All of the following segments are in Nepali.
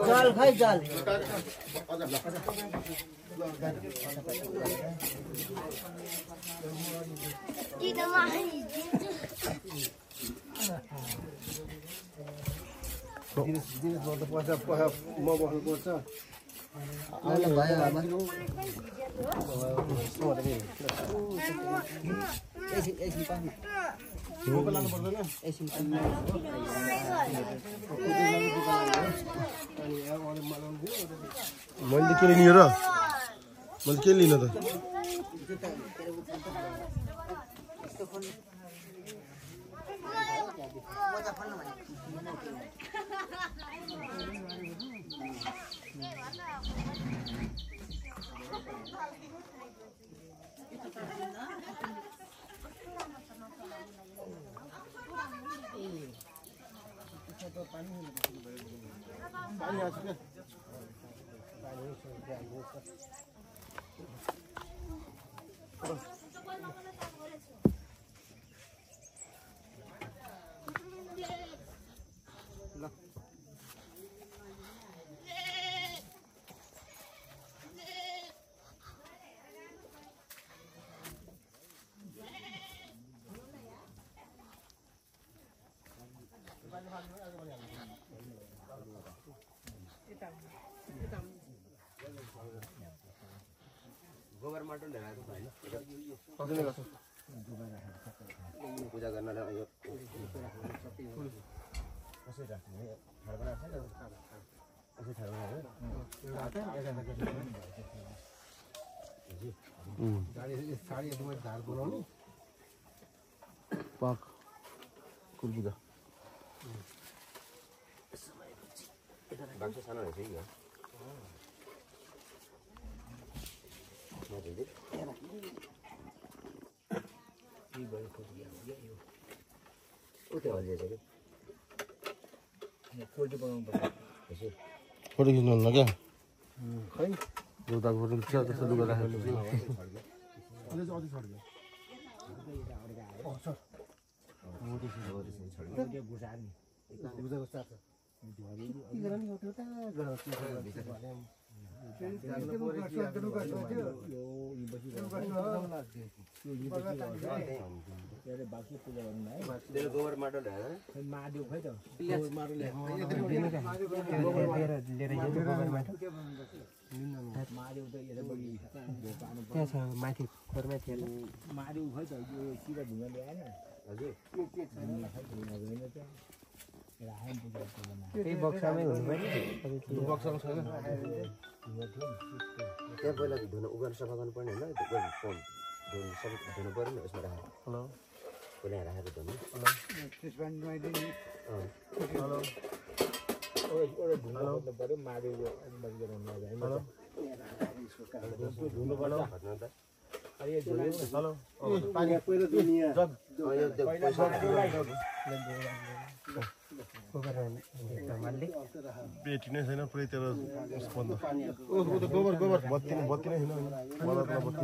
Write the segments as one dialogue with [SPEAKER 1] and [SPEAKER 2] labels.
[SPEAKER 1] जाल खाइ जाल
[SPEAKER 2] मैले के लिने र मैले के लिन त
[SPEAKER 3] गोबर माटो ल्याएर त हैन पूजा गर्नलाई यो कसै राख्ने घर बनाएको छैन कसै घर बनायो साडी एकदमै झार बनाउने
[SPEAKER 2] पाक कुलबुदा
[SPEAKER 3] बाक्स सानो रहेछ यो
[SPEAKER 2] फोटो खिच्नु होला क्या खै लुगा फोटो खिच्छ त्यस्तो लुगा राखेको
[SPEAKER 3] गोबर माटो ल्याएर
[SPEAKER 1] महादेव खै त त्यहाँ छ माथि खोरमा थिएन महादेव खै त यो सिधा ढुङ्गा ल्याएन
[SPEAKER 3] हजुर
[SPEAKER 1] त्यही बक्सामै हुनुपर्यो
[SPEAKER 2] बक्सामा छैन
[SPEAKER 3] त्यहाँ पहिला धुन उगाएर सफा गर्नु पर्ने होइन धुनु पऱ्यो नि यसमा राखेर
[SPEAKER 2] हेलो
[SPEAKER 3] पहिला राखेर धुनु
[SPEAKER 2] पेटी नै छैन पुरै तेरो बन्द गोबर गोबर बत्ती नै छैन बल्बमा बत्ती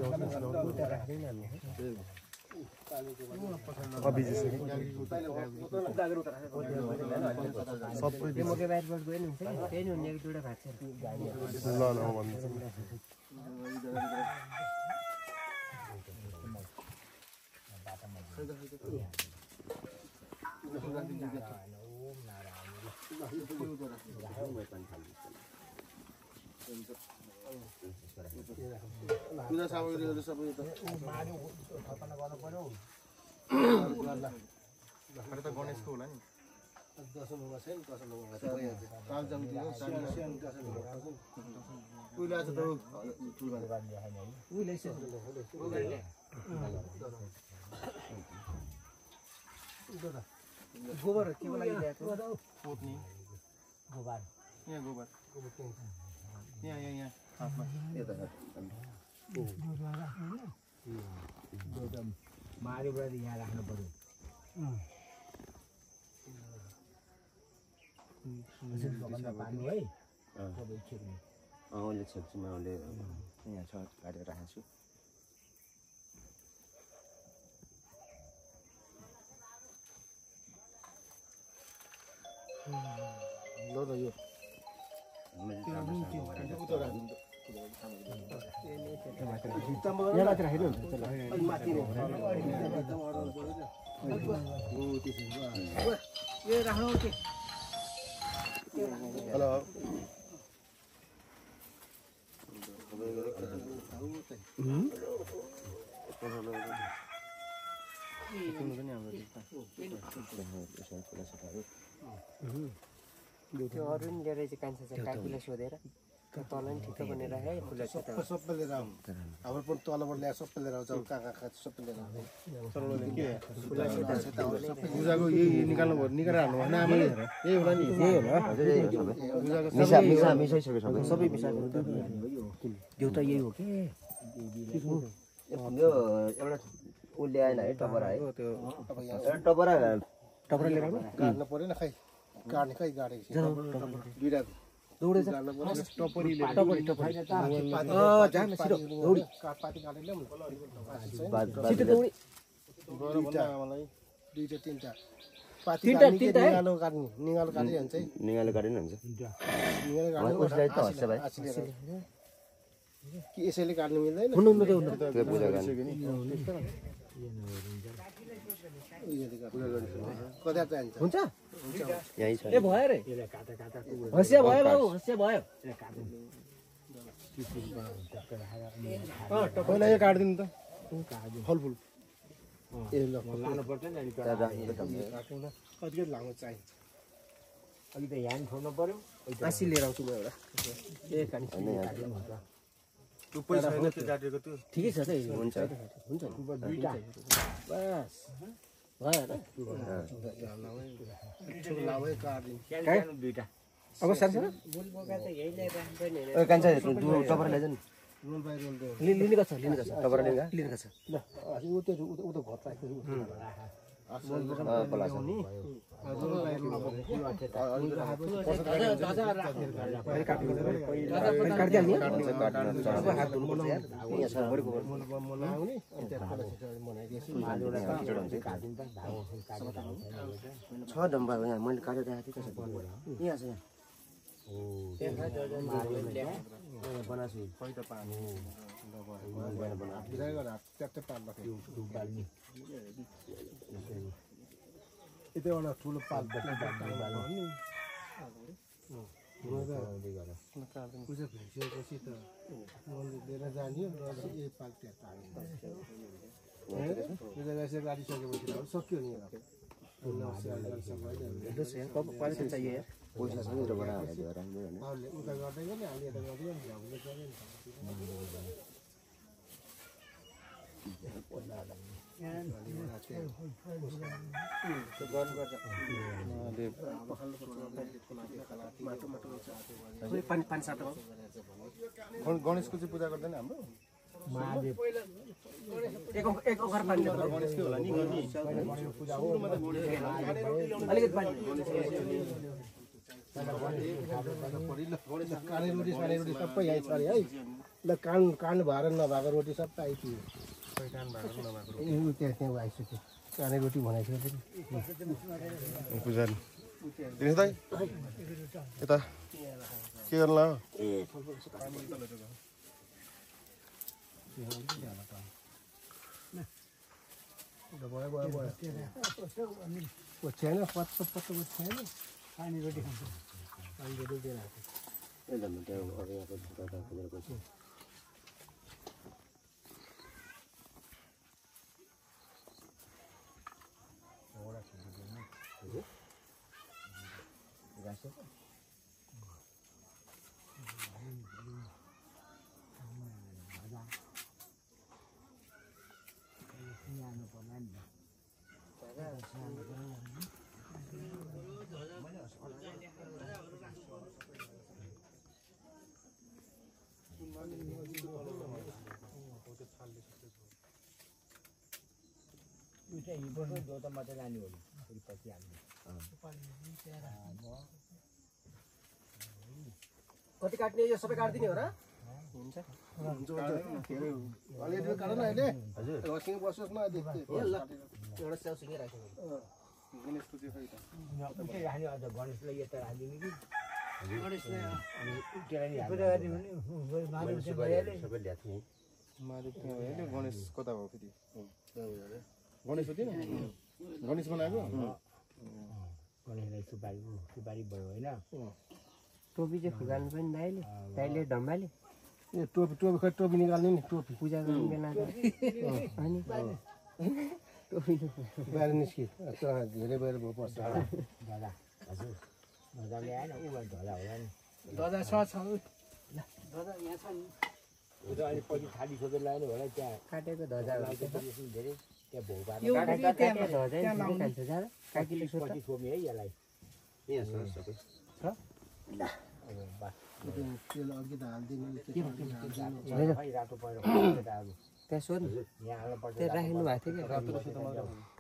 [SPEAKER 2] पूजा सामग्रीहरु सबै त गणेशको होला नि दशममा छैन दशममा कालजङ्गी उहिले आज त उहिले
[SPEAKER 1] गोबर के को लागि ल्याएको
[SPEAKER 2] पोत्नी
[SPEAKER 1] गोबर
[SPEAKER 2] यहाँ गोबर यहाँ हातमा
[SPEAKER 1] महादेवलाई यहाँ राख्नु पर्यो पानी है
[SPEAKER 3] उसले छेप्छु म उसले यहाँ छ काटेर राखेको छु
[SPEAKER 2] ल ल यो
[SPEAKER 1] यहाँ माथि राखेर
[SPEAKER 2] हेलो
[SPEAKER 1] त्यो अरू नि लिएर चाहिँ कान्छा चाहिँ काकीलाई सोधेर तल नि ठिक्क बनेर है फुल
[SPEAKER 2] सबै लिएर आउँ हाम्रो पनि तलबाट ल्याएर सबै लिएर आउँछ कहाँ कहाँ सबै लिएर आउँछ पूजाको यही निकाल्नु भयो निकालेर हाल्नु भएन आमाले यही होला नि
[SPEAKER 1] यही होला
[SPEAKER 3] मिसाइसक्यो सबै
[SPEAKER 1] सबै मिसाएको त्यो त यही हो कि
[SPEAKER 3] यो एउटा उसले आएन है टपरा है टपरा
[SPEAKER 1] टपरा लिएर
[SPEAKER 2] गाड्नु परेन खै गाड्ने खै गाडेको छ दुईटा
[SPEAKER 1] दौडेछ
[SPEAKER 2] टपरीले
[SPEAKER 1] जान छिटो दौडी
[SPEAKER 2] पाती काटेर ल्याउनु
[SPEAKER 1] छिटो दौडी
[SPEAKER 2] मलाई दुईटा तिनटा पाती
[SPEAKER 1] तिनटा
[SPEAKER 2] निगालो काट्ने निगालो काटेर हुन्छ है
[SPEAKER 3] निगाले गाडी हुन्छ
[SPEAKER 2] निगालो
[SPEAKER 3] उसलाई त हस्छ भाइ
[SPEAKER 2] कि यसैले काट्नु मिल्दैन
[SPEAKER 1] हुनु
[SPEAKER 3] त्यो पूजा गर्ने
[SPEAKER 2] कता चाहिन्छ
[SPEAKER 1] हुन्छ
[SPEAKER 3] यही छ
[SPEAKER 1] ए भयो रे हस्या भयो बाबु हस्या भयो
[SPEAKER 2] पहिला यो काटिदिनु त फलफुल ए ल कतिको लामो चाहिन्छ
[SPEAKER 1] अघि त ह्यान्ड छोड्नु पर्यो आसी लिएर आउँछु म एउटा ए कानी
[SPEAKER 2] टुप्पै छैन त्यो काटेको त्यो
[SPEAKER 1] ठिकै छ त
[SPEAKER 3] हुन्छ
[SPEAKER 1] हुन्छ दुईटा बस भयो
[SPEAKER 2] लामै काटिदिनु
[SPEAKER 1] दुईटा अब सानो सानो
[SPEAKER 3] कान्छ टपरा ल्याइज नि
[SPEAKER 2] रोल बाई रोल दियो
[SPEAKER 1] लिने गर्छ
[SPEAKER 3] टपरा ल्याइज
[SPEAKER 1] लिने गर्छ
[SPEAKER 2] ल ऊ त्यो ऊ त घर चाहिएको
[SPEAKER 3] पलास छ डम्बा यहाँ मैले काटेर राखेको थिएँ कसरी यहाँ छ
[SPEAKER 2] एउटा ठुलो पात पूजा भइसकेपछि त लिएर जाने यही पात पूजा गाडिसकेपछि सक्यो नि
[SPEAKER 3] पैसा छ नि उता
[SPEAKER 2] गर्दै गर्ने हामी यता गर्दै गणेशको चाहिँ पूजा गर्दैन हाम्रो
[SPEAKER 1] एक ओखर पानी
[SPEAKER 2] गणेशकै होला नि काने रोटी साने रोटी सबै यहीँ छ अरे है ल कान भएर नभएको रोटी सबै आइपुग्यो त्यहाँ आइसक्यो काने रोटी बनाइसक्यो पुजारी दिनुहोस् दाइ यता के गर्नु ल छैन पत्तो पत्तो छैन पानी रोटी खान्छ पानी रोटी दिएर
[SPEAKER 1] कति काट्ने यो सबै काट्दिने हो र
[SPEAKER 2] हुन्छ अलि काट न अहिले हजुर बस्नुहोस् न
[SPEAKER 1] एउटा स्याउ सिँगै राख्नु
[SPEAKER 4] गणेशको त्यो खै त
[SPEAKER 1] उतै राख्ने अझ गणेशलाई यता राखिदिने कि
[SPEAKER 2] गणेशलाई
[SPEAKER 1] अनि उटेर नि
[SPEAKER 3] सबै ल्याएको थिएँ
[SPEAKER 4] माधव त्यहाँ भयो गणेश कता भयो फेरि गणेश हो त्यो गणेश बनाएको
[SPEAKER 1] गणेशलाई सुपारी भयो होइन टोपी चाहिँ फुकाल्नु पनि दाइले डम्बाले
[SPEAKER 2] ए टोपी खै टोपी निकाल्ने नि टोपी
[SPEAKER 1] पूजा गर्ने बेला अनि टोपी
[SPEAKER 2] बाहिर निस्कि धेरै बाहिर भयो पर्छ
[SPEAKER 1] दादा हजुर मजाले आएन ऊ ध्वजा होला नि
[SPEAKER 2] दादा छ
[SPEAKER 1] दादा यहाँ छ नि ऊ त अहिले पछि थाली खोजेर लाने होला त्यहाँ काटेको ध्वजा धेरै त्यहाँ भोग ध्वजा काकीले पछि छोप्ने है यसलाई
[SPEAKER 3] यहाँ छ सबै
[SPEAKER 2] तेल अघि त हालिदिनु
[SPEAKER 1] रातो पहिरो त्यहाँ सोध्नु यहाँ हाल्नु पर्छ त्यहाँ राख्नु भएको थियो क्या